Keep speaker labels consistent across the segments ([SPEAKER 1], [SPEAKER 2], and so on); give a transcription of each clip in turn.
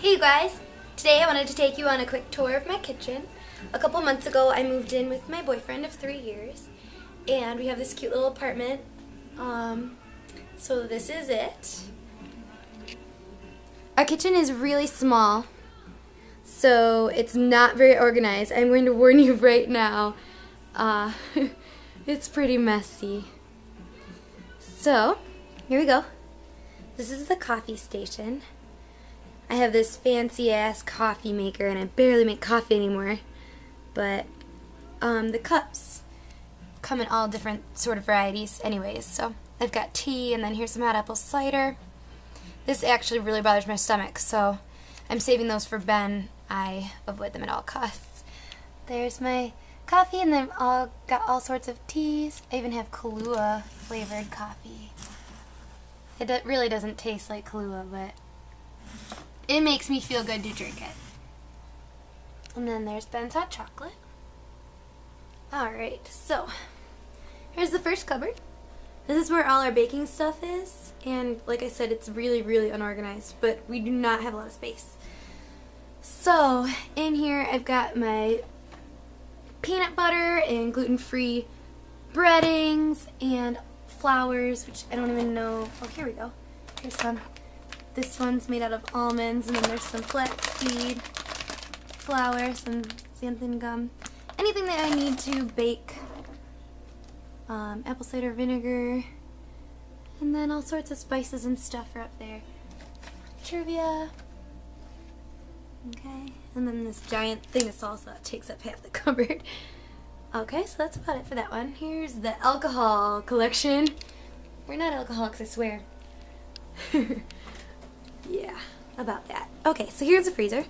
[SPEAKER 1] Hey you guys! Today I wanted to take you on a quick tour of my kitchen. A couple months ago I moved in with my boyfriend of 3 years and we have this cute little apartment. So this is it. Our kitchen is really small, so it's not very organized. I'm going to warn you right now. It's pretty messy. So, here we go. This is the coffee station. I have this fancy ass coffee maker and I barely make coffee anymore. But the cups come in all different sort of varieties anyways. So I've got tea and then here's some hot apple cider. This actually really bothers my stomach, so I'm saving those for Ben. I avoid them at all costs. There's my coffee and then I've got all sorts of teas. I even have Kahlua flavored coffee. It really doesn't taste like Kahlua, but it makes me feel good to drink it. And then there's Ben's hot chocolate. Alright, so here's the first cupboard. This is where all our baking stuff is. And like I said, it's really, really unorganized, but we do not have a lot of space. So in here I've got my peanut butter and gluten-free breadings and flours, which I don't even know. Oh, here we go. Here's some. This one's made out of almonds, and then there's some flaxseed flour, some xanthan gum, anything that I need to bake, apple cider vinegar, and then all sorts of spices and stuff are up there. Trivia. Okay, and then this giant thing of salsa that takes up half the cupboard. Okay, so that's about it for that one. Here's the alcohol collection. We're not alcoholics, I swear. Yeah, about that. Okay, so here's the freezer.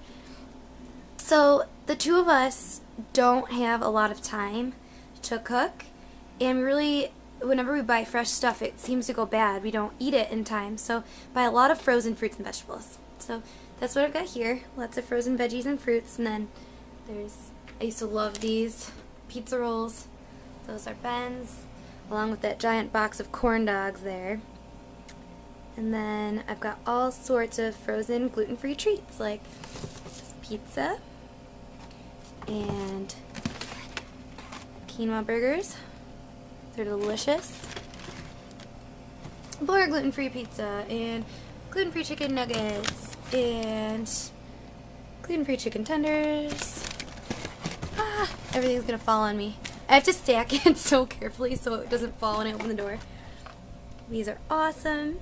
[SPEAKER 1] So the two of us don't have a lot of time to cook, and really, whenever we buy fresh stuff, it seems to go bad. We don't eat it in time, so buy a lot of frozen fruits and vegetables. So that's what I've got here. Lots of frozen veggies and fruits, and then there's, I used to love these pizza rolls. Those are Ben's, along with that giant box of corn dogs there. And then I've got all sorts of frozen gluten-free treats, like pizza and quinoa burgers. They're delicious. More gluten-free pizza and gluten-free chicken nuggets and gluten-free chicken tenders. Everything's gonna fall on me. I have to stack it so carefully so it doesn't fall when I open the door. These are awesome.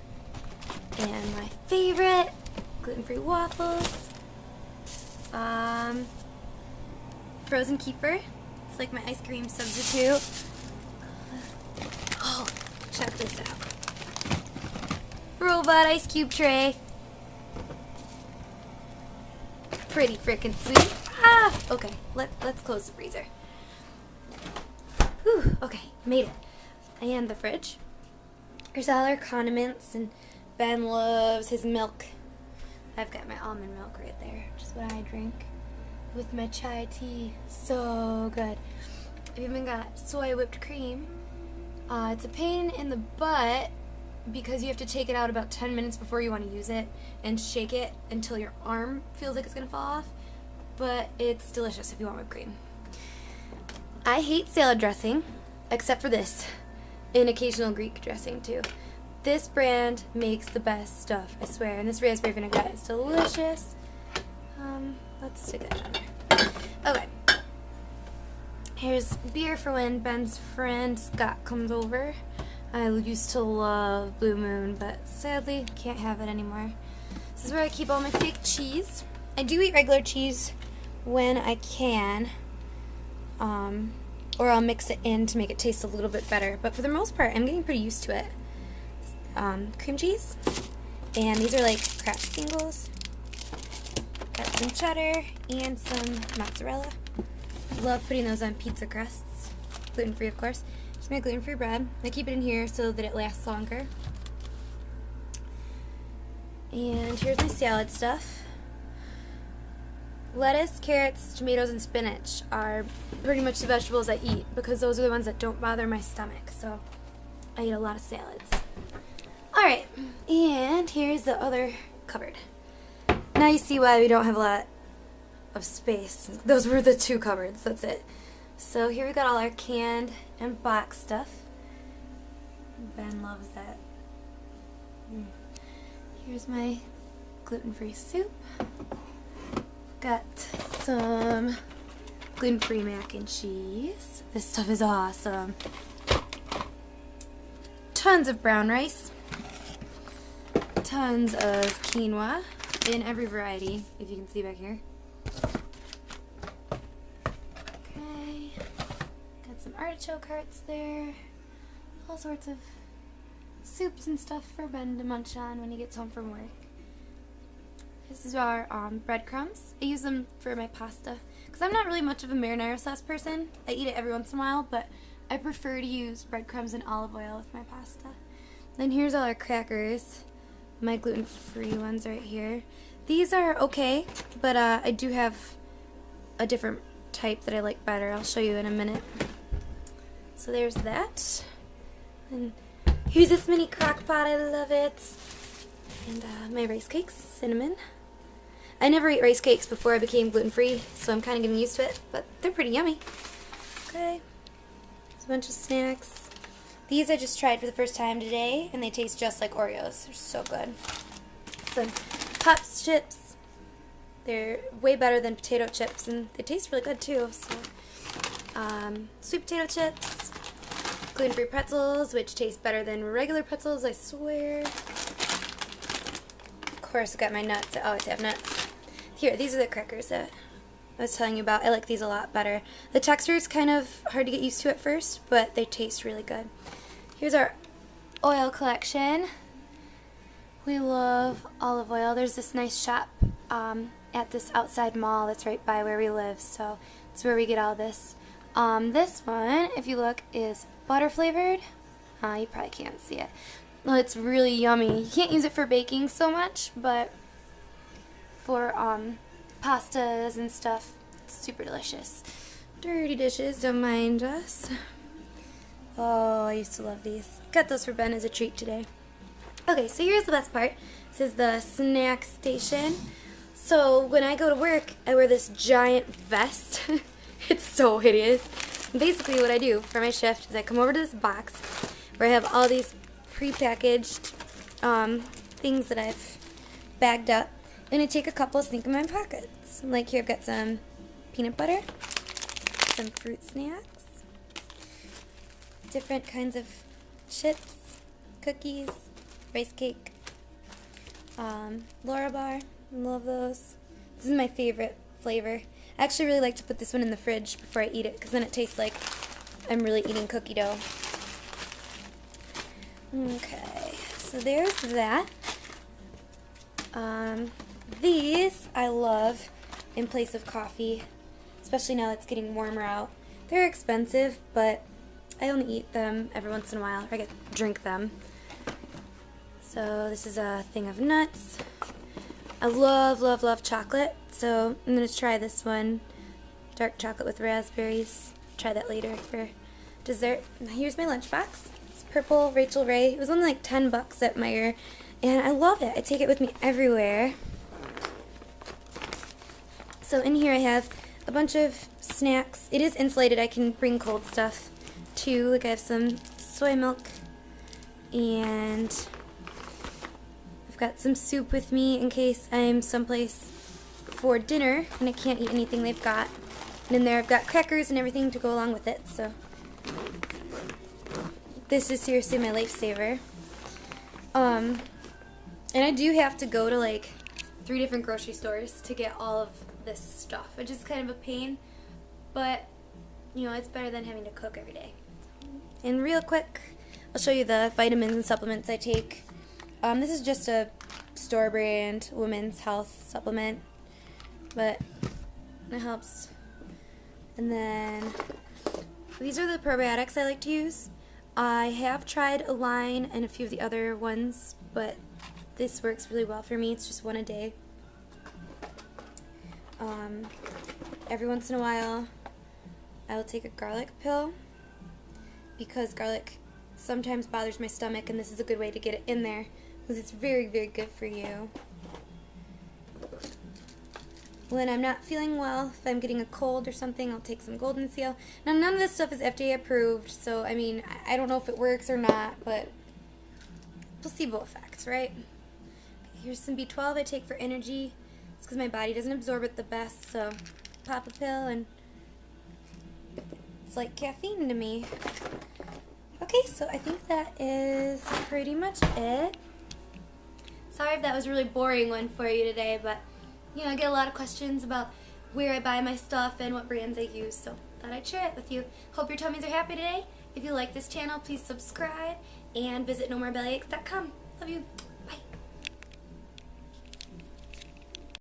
[SPEAKER 1] And my favorite, gluten-free waffles. Frozen kefir. It's like my ice cream substitute. Oh, check this out. Robot ice cube tray. Pretty frickin' sweet. Okay, let's close the freezer. Whew, okay, made it. And the fridge. There's all our condiments, and Ben loves his milk. I've got my almond milk right there, which is what I drink with my chai tea. So good. I've even got soy whipped cream. It's a pain in the butt because you have to take it out about 10 minutes before you want to use it and shake it until your arm feels like it's going to fall off. But it's delicious if you want whipped cream. I hate salad dressing, except for this, and occasional Greek dressing too. This brand makes the best stuff, I swear. And this raspberry vinaigrette is delicious. Let's stick that on there. Okay. Here's beer for when Ben's friend Scott comes over. I used to love Blue Moon, but sadly can't have it anymore. This is where I keep all my fake cheese. I do eat regular cheese when I can, or I'll mix it in to make it taste a little bit better. But for the most part, I'm getting pretty used to it. Cream cheese, and these are like Kraft singles. Got some cheddar and some mozzarella. Love putting those on pizza crusts. Gluten-free, of course. Just make gluten-free bread. I keep it in here so that it lasts longer. And here's my salad stuff. Lettuce, carrots, tomatoes, and spinach are pretty much the vegetables I eat because those are the ones that don't bother my stomach. So I eat a lot of salads. Alright, and here's the other cupboard. Now you see why we don't have a lot of space. Those were the 2 cupboards, that's it. So here we got all our canned and box stuff. Ben loves that. Here's my gluten-free soup. Got some gluten-free mac and cheese. This stuff is awesome. Tons of brown rice. Tons of quinoa in every variety, if you can see back here. Okay. Got some artichoke hearts there. All sorts of soups and stuff for Ben to munch on when he gets home from work. This is our breadcrumbs. I use them for my pasta because I'm not really much of a marinara sauce person. I eat it every once in a while, but I prefer to use breadcrumbs and olive oil with my pasta. Then here's all our crackers. My gluten-free ones right here. These are okay, but I do have a different type that I like better. I'll show you in a minute. So there's that. And here's this mini crock pot. I love it. And my rice cakes, cinnamon. I never ate rice cakes before I became gluten-free, so I'm kind of getting used to it, but they're pretty yummy. Okay. There's a bunch of snacks. These I just tried for the first time today, and they taste just like Oreos. They're so good. Some Pops chips. They're way better than potato chips, and they taste really good too. So, sweet potato chips, gluten-free pretzels, which taste better than regular pretzels, I swear. Of course, I got my nuts. I always have nuts. Here, these are the crackers that I was telling you about. I like these a lot better. The texture is kind of hard to get used to at first, but they taste really good. Here's our oil collection. We love olive oil. There's this nice shop at this outside mall that's right by where we live, so it's where we get all this. This one, if you look, is butter flavored. You probably can't see it. Well, it's really yummy. You can't use it for baking so much, but for pastas and stuff, it's super delicious. Dirty dishes, don't mind us. Oh, I used to love these. Got those for Ben as a treat today. Okay, so here's the best part. This is the snack station. So when I go to work, I wear this giant vest. It's so hideous. Basically what I do for my shift is I come over to this box where I have all these prepackaged things that I've bagged up, and I take a couple, sneak in my pockets. Like here I've got some peanut butter, some fruit snacks, different kinds of chips, cookies, rice cake, Laura bar, love those. This is my favorite flavor. I actually really like to put this one in the fridge before I eat it, because then it tastes like I'm really eating cookie dough. Okay, so there's that. These I love in place of coffee, especially now it's getting warmer out. They're expensive, but I only eat them every once in a while, or I get to drink them. So this is a thing of nuts. I love, love, love chocolate, so I'm going to try this one. Dark chocolate with raspberries. Try that later for dessert. Here's my lunchbox. It's purple Rachel Ray. It was only like 10 bucks at Meijer, and I love it. I take it with me everywhere. So in here I have a bunch of snacks. It is insulated. I can bring cold stuff too. Like I have some soy milk, and I've got some soup with me in case I'm someplace for dinner and I can't eat anything they've got. And in there I've got crackers and everything to go along with it. So this is seriously my lifesaver. And I do have to go to like 3 different grocery stores to get all of this stuff, which is kind of a pain, but you know, it's better than having to cook every day. And real quick, I'll show you the vitamins and supplements I take. This is just a store brand women's health supplement, but it helps. And then these are the probiotics I like to use. I have tried Align and a few of the other ones, but this works really well for me. It's just 1 a day. Every once in a while I will take a garlic pill, because garlic sometimes bothers my stomach, and this is a good way to get it in there because it's very, very good for you. when I'm not feeling well, if I'm getting a cold or something, I'll take some golden seal. Now, none of this stuff is FDA approved, so, I mean, I don't know if it works or not, but placebo effects, right? Here's some B12 I take for energy. It's because my body doesn't absorb it the best, so pop a pill, and it's like caffeine to me. Okay, so I think that is pretty much it. Sorry if that was a really boring one for you today, but, you know, I get a lot of questions about where I buy my stuff and what brands I use, so thought I'd share it with you. Hope your tummies are happy today. If you like this channel, please subscribe and visit nomoorebellyaches.com. Love you.